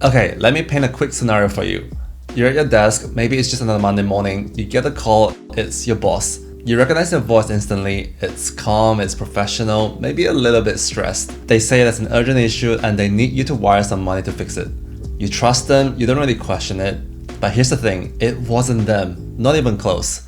Okay, let me paint a quick scenario for you. You're at your desk, maybe it's just another Monday morning, you get a call, it's your boss. You recognize their voice instantly, it's calm, it's professional, maybe a little bit stressed. They say that's an urgent issue and they need you to wire some money to fix it. You trust them, you don't really question it, but here's the thing, it wasn't them, not even close.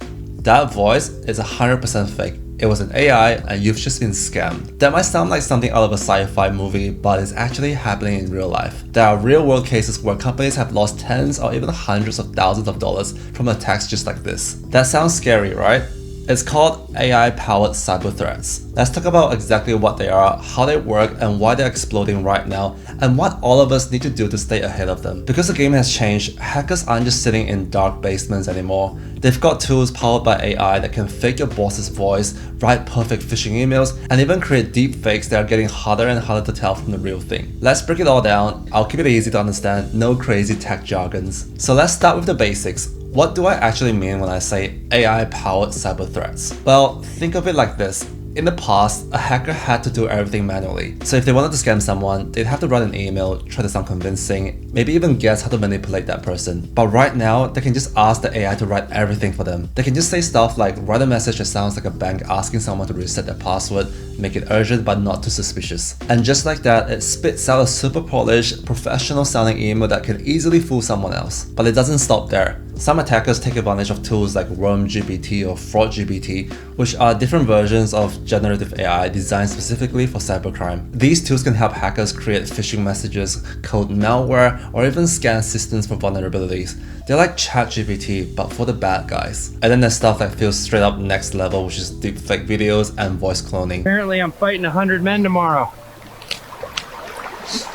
That voice is 100% fake. It was an AI and you've just been scammed. That might sound like something out of a sci-fi movie, but it's actually happening in real life. There are real-world cases where companies have lost tens or even hundreds of thousands of dollars from attacks just like this. That sounds scary, right? It's called AI-powered cyber threats. Let's talk about exactly what they are, how they work, and why they're exploding right now, and what all of us need to do to stay ahead of them. Because the game has changed, hackers aren't just sitting in dark basements anymore. They've got tools powered by AI that can fake your boss's voice, write perfect phishing emails, and even create deep fakes that are getting harder and harder to tell from the real thing. Let's break it all down. I'll keep it easy to understand, no crazy tech jargons. So let's start with the basics. What do I actually mean when I say AI-powered cyber threats? Well, think of it like this. In the past, a hacker had to do everything manually. So if they wanted to scam someone, they'd have to write an email, try to sound convincing, maybe even guess how to manipulate that person. But right now, they can just ask the AI to write everything for them. They can just say stuff like write a message that sounds like a bank asking someone to reset their password, make it urgent but not too suspicious. And just like that, it spits out a super polished, professional sounding email that can easily fool someone else. But it doesn't stop there. Some attackers take advantage of tools like WormGPT or FraudGPT, which are different versions of generative AI designed specifically for cybercrime. These tools can help hackers create phishing messages, code malware, or even scan systems for vulnerabilities. They're like ChatGPT, but for the bad guys. And then there's stuff that feels straight up next level, which is deepfake videos and voice cloning. Apparently I'm fighting 100 men tomorrow.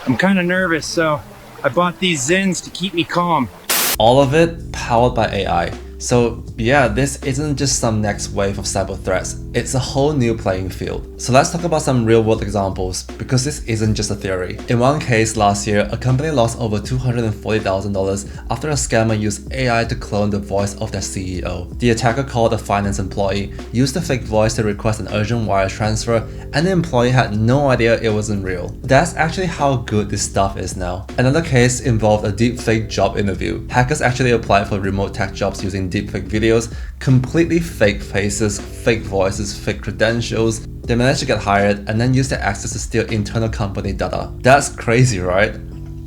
I'm kind of nervous, so I bought these Zins to keep me calm. All of it powered by AI. So yeah, this isn't just some next wave of cyber threats, it's a whole new playing field. So let's talk about some real world examples, because this isn't just a theory. In one case last year, a company lost over $240,000 after a scammer used AI to clone the voice of their CEO. The attacker called a finance employee, used the fake voice to request an urgent wire transfer, and the employee had no idea it wasn't real. That's actually how good this stuff is now. Another case involved a deepfake job interview. Hackers actually applied for remote tech jobs using deepfake videos, completely fake faces, fake voices, fake credentials. They managed to get hired and then use their access to steal internal company data. That's crazy, right?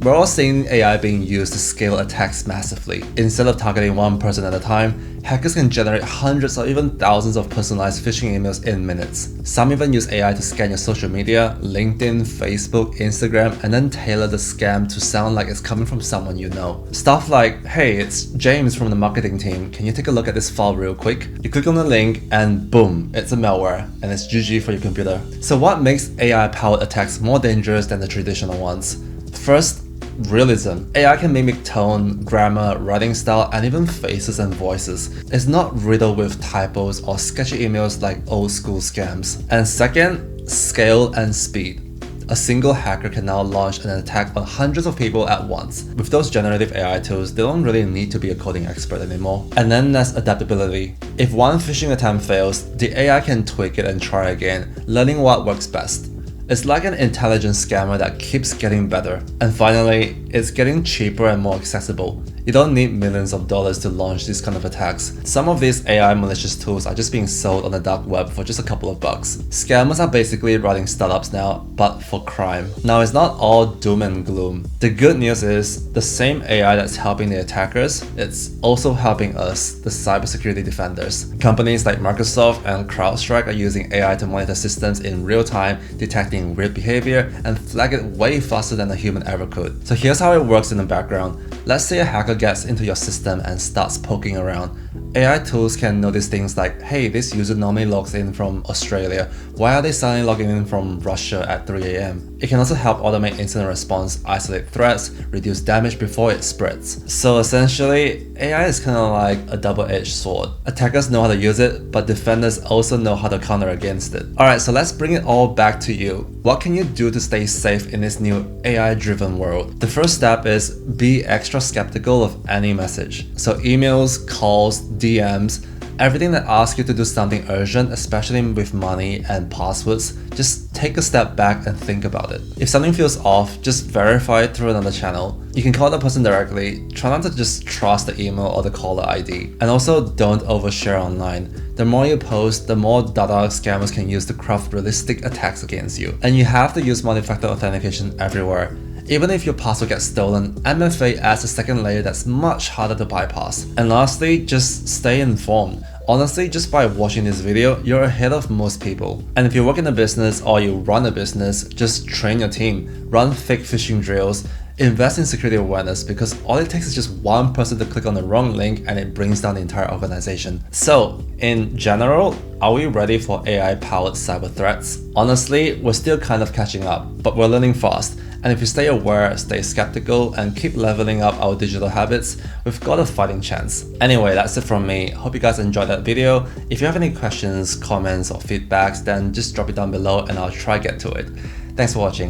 We're all seeing AI being used to scale attacks massively. Instead of targeting one person at a time, hackers can generate hundreds or even thousands of personalized phishing emails in minutes. Some even use AI to scan your social media, LinkedIn, Facebook, Instagram, and then tailor the scam to sound like it's coming from someone you know. Stuff like, hey, it's James from the marketing team, can you take a look at this file real quick? You click on the link and boom, it's a malware, and it's GG for your computer. So what makes AI-powered attacks more dangerous than the traditional ones? First, realism. AI can mimic tone, grammar, writing style, and even faces and voices. It's not riddled with typos or sketchy emails like old school scams. And second, scale and speed. A single hacker can now launch an attack on hundreds of people at once. With those generative AI tools, they don't really need to be a coding expert anymore. And then there's adaptability. If one phishing attempt fails, the AI can tweak it and try again, learning what works best. It's like an intelligent scammer that keeps getting better. And finally, it's getting cheaper and more accessible. You don't need millions of dollars to launch these kind of attacks. Some of these AI malicious tools are just being sold on the dark web for just a couple of bucks. Scammers are basically running startups now, but for crime. Now, it's not all doom and gloom. The good news is, the same AI that's helping the attackers, it's also helping us, the cybersecurity defenders. Companies like Microsoft and CrowdStrike are using AI to monitor systems in real time, detecting weird behavior, and flag it way faster than a human ever could. So here's how it works in the background. Let's say a hacker gets into your system and starts poking around. AI tools can notice things like, hey, this user normally logs in from Australia. Why are they suddenly logging in from Russia at 3 AM? It can also help automate incident response, isolate threats, reduce damage before it spreads. So essentially, AI is kind of like a double-edged sword. Attackers know how to use it, but defenders also know how to counter against it. Alright, so let's bring it all back to you. What can you do to stay safe in this new AI-driven world? The first step is be extra skeptical of any message. So emails, calls, DMs, Everything that asks you to do something urgent, especially with money and passwords, just take a step back and think about it. If something feels off, just verify it through another channel. You can call the person directly. Try not to just trust the email or the caller ID. And also, don't overshare online. The more you post, the more data scammers can use to craft realistic attacks against you. And you have to use multi-factor authentication everywhere. Even if your password gets stolen, MFA adds a second layer that's much harder to bypass. And lastly, just stay informed. Honestly, just by watching this video, you're ahead of most people. And if you work in a business or you run a business, just train your team, run fake phishing drills, invest in security awareness, because all it takes is just one person to click on the wrong link and it brings down the entire organization. So, in general, are we ready for AI-powered cyber threats? Honestly, we're still kind of catching up, but we're learning fast. And if we stay aware, stay skeptical, and keep leveling up our digital habits, we've got a fighting chance. Anyway, that's it from me. Hope you guys enjoyed that video. If you have any questions, comments, or feedbacks, then just drop it down below and I'll try to get to it. Thanks for watching.